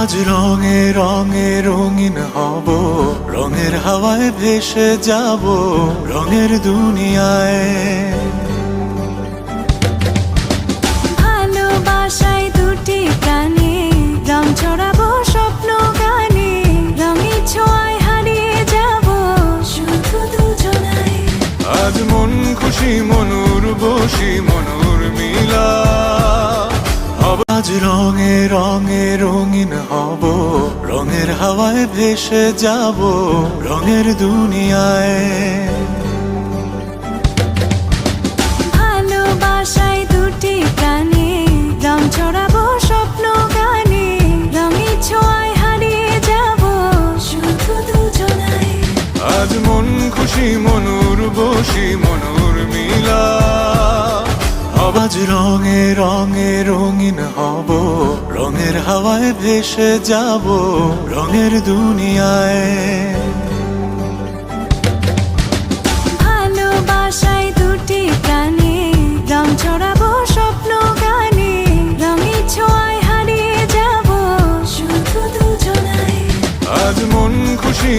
আজ রঙে রঙে রঙিন হব, রঙের হাওয়ায় ভেসে যাব রঙের দুনিয়ায়। ভালোবাসায় দুটি প্রাণে রং ছড়াবো স্বপ্ন গানে, রঙের ছোঁয়ায় হারিয়ে যাব শুধু দুজনায়। আজ মন খুশি মনুর বসি মনুর মিলা, আজ রঙে রঙে রঙিন হব, রঙের হাওয়ায় ভেসে যাব রঙের দুনিয়ায়। ভালোবাসায় দুটি প্রাণে রং ছড়াবো স্বপ্ন গানে, রঙের ছোঁয়ায় হারিয়ে যাব শুধু দুজনায়। আজ মন খুশি মনুর বসি মনুর মিলা, আজ রঙে রঙে রঙিন হব, রঙের হাওয়ায় ভেসে যাব রঙের দুনিয়ায়। ভালোবাসায় দুটি প্রাণে রং ছড়াবো স্বপ্ন গানে, রঙের ছোঁয়ায় হারিয়ে যাব শুধু দুজনায়। আজ মন খুশি